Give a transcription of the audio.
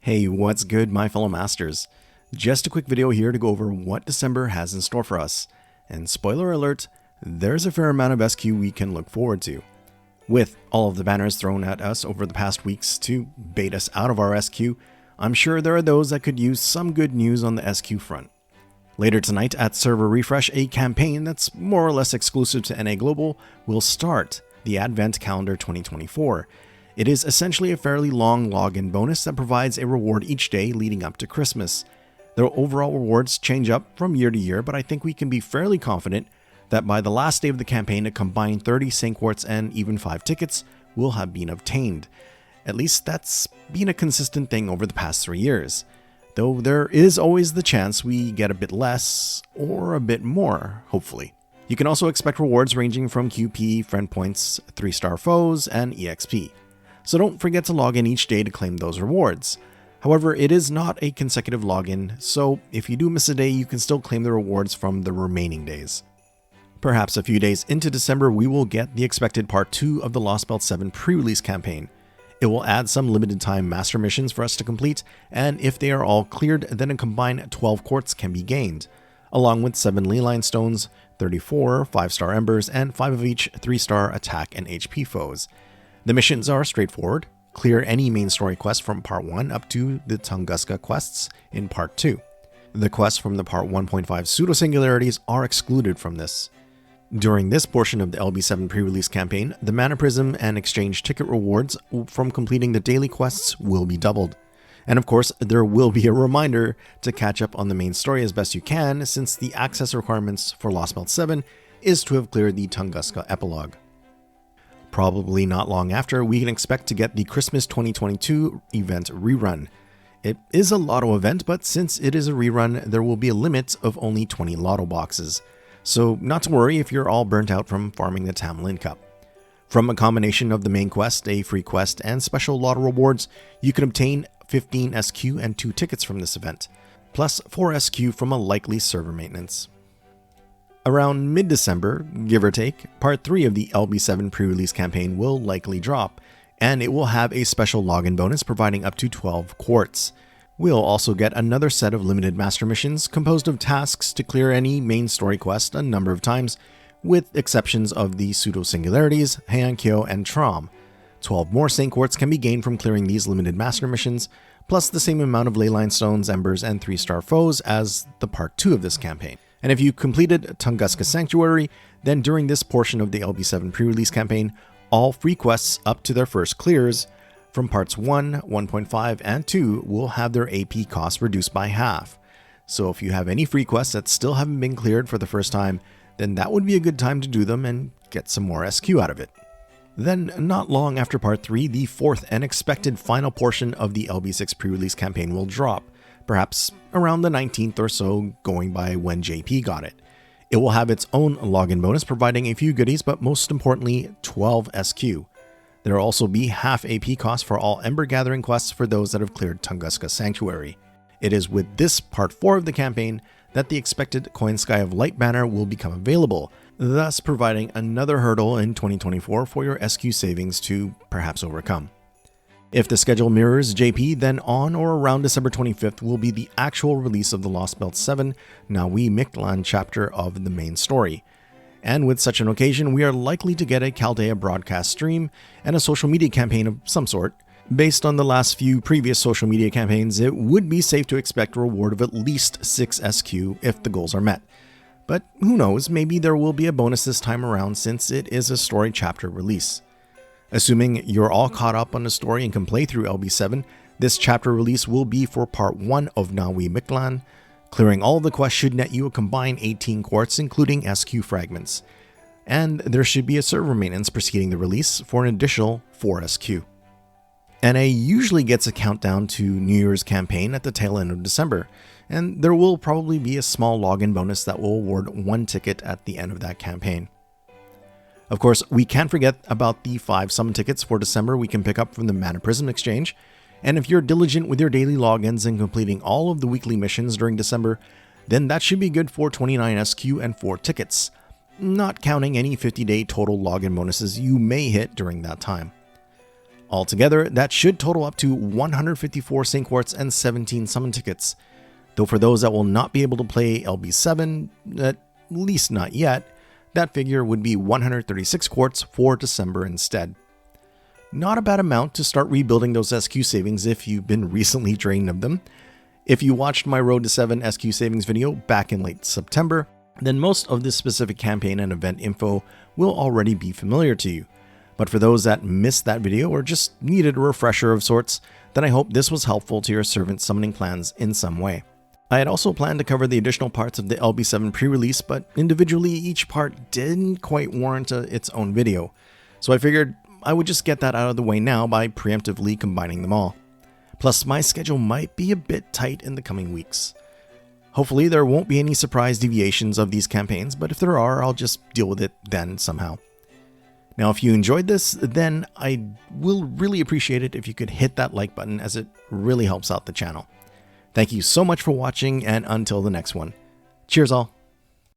Hey, what's good, my fellow masters? Just a quick video here to go over what December has in store for us. And spoiler alert, there's a fair amount of SQ we can look forward to. With all of the banners thrown at us over the past weeks to bait us out of our SQ, I'm sure there are those that could use some good news on the SQ front. Later tonight at Server Refresh, a campaign that's more or less exclusive to NA Global will start the Advent Calendar 2024. It is essentially a fairly long login bonus that provides a reward each day leading up to Christmas. The overall rewards change up from year to year, but I think we can be fairly confident that by the last day of the campaign, a combined 30 Saint Quartz and even 5 tickets will have been obtained. At least that's been a consistent thing over the past 3 years. Though there is always the chance we get a bit less or a bit more, hopefully. You can also expect rewards ranging from QP, friend points, 3-star foes, and EXP. So don't forget to log in each day to claim those rewards. However, it is not a consecutive login, so if you do miss a day, you can still claim the rewards from the remaining days. Perhaps a few days into December, we will get the expected Part 2 of the Lostbelt 7 Pre-Release campaign. It will add some limited time master missions for us to complete, and if they are all cleared, then a combined 12 quartz can be gained, along with 7 leyline stones, 34 5-star embers, and 5 of each 3-star attack and HP foes. The missions are straightforward. Clear any main story quest from Part 1 up to the Tunguska quests in Part 2. The quests from the Part 1.5 pseudo-singularities are excluded from this. During this portion of the LB7 Pre-Release campaign, the Mana Prism and exchange ticket rewards from completing the daily quests will be doubled. And of course, there will be a reminder to catch up on the main story as best you can, since the access requirements for Lostbelt 7 is to have cleared the Tunguska epilogue. Probably not long after, we can expect to get the Christmas 2022 event Rerun. It is a lotto event, but since it is a rerun, there will be a limit of only 20 lotto boxes. So not to worry if you're all burnt out from farming the Tamlin Cup. From a combination of the main quest, a free quest, and special lotto rewards, you can obtain 15 SQ and 2 tickets from this event, plus 4 SQ from a likely server maintenance. Around mid-December, give or take, Part 3 of the LB7 Pre-Release campaign will likely drop, and it will have a special login bonus providing up to 12 quartz. We'll also get another set of limited master missions composed of tasks to clear any main story quest a number of times, with exceptions of the pseudo-singularities, Heiankyo, and Trom. 12 more Saint Quartz can be gained from clearing these limited master missions, plus the same amount of leyline stones, embers, and 3-star foes as the Part 2 of this campaign. And if you completed Tunguska Sanctuary, then during this portion of the LB7 Pre-Release campaign, all free quests up to their first clears from Parts 1, 1.5, and 2 will have their AP cost reduced by half. So if you have any free quests that still haven't been cleared for the first time, then that would be a good time to do them and get some more SQ out of it. Then, not long after Part 3, the fourth and expected final portion of the LB6 Pre-Release campaign will drop, perhaps around the 19th or so, going by when JP got it. It will have its own login bonus, providing a few goodies, but most importantly, 12 SQ. There will also be half AP cost for all Ember Gathering quests for those that have cleared Tunguska Sanctuary. It is with this Part 4 of the campaign that the expected Coin Sky of Light banner will become available, thus providing another hurdle in 2024 for your SQ savings to perhaps overcome. If the schedule mirrors JP, then on or around December 25th will be the actual release of the Lostbelt 7 Nawi Mictlan chapter of the main story. And with such an occasion, we are likely to get a Chaldea broadcast stream and a social media campaign of some sort. Based on the last few previous social media campaigns, it would be safe to expect a reward of at least 6 SQ if the goals are met. But who knows, maybe there will be a bonus this time around since it is a story chapter release. Assuming you're all caught up on the story and can play through LB7, this chapter release will be for Part 1 of Nawi Mictlan. Clearing all of the quests should net you a combined 18 quartz, including SQ fragments. And there should be a server maintenance preceding the release for an additional 4 SQ. NA usually gets a countdown to New Year's campaign at the tail end of December, and there will probably be a small login bonus that will award 1 ticket at the end of that campaign. Of course, we can't forget about the 5 summon tickets for December we can pick up from the Mana Prism exchange, and if you're diligent with your daily logins and completing all of the weekly missions during December, then that should be good for 29 SQ and 4 tickets, not counting any 50-day total login bonuses you may hit during that time. Altogether, that should total up to 154 Saint Quartz and 17 summon tickets. Though for those that will not be able to play LB7, at least not yet, that figure would be 136 quartz for December instead. Not a bad amount to start rebuilding those SQ savings if you've been recently drained of them. If you watched my Road to 7 SQ savings video back in late September, then most of this specific campaign and event info will already be familiar to you. But for those that missed that video or just needed a refresher of sorts, then I hope this was helpful to your servant summoning plans in some way. I had also planned to cover the additional parts of the LB7 pre-release, but individually each part didn't quite warrant its own video. So I figured I would just get that out of the way now by preemptively combining them all. Plus, my schedule might be a bit tight in the coming weeks. Hopefully there won't be any surprise deviations of these campaigns, but if there are, I'll just deal with it then somehow. Now, if you enjoyed this, then I will really appreciate it if you could hit that like button, as it really helps out the channel. Thank you so much for watching, and until the next one. Cheers all.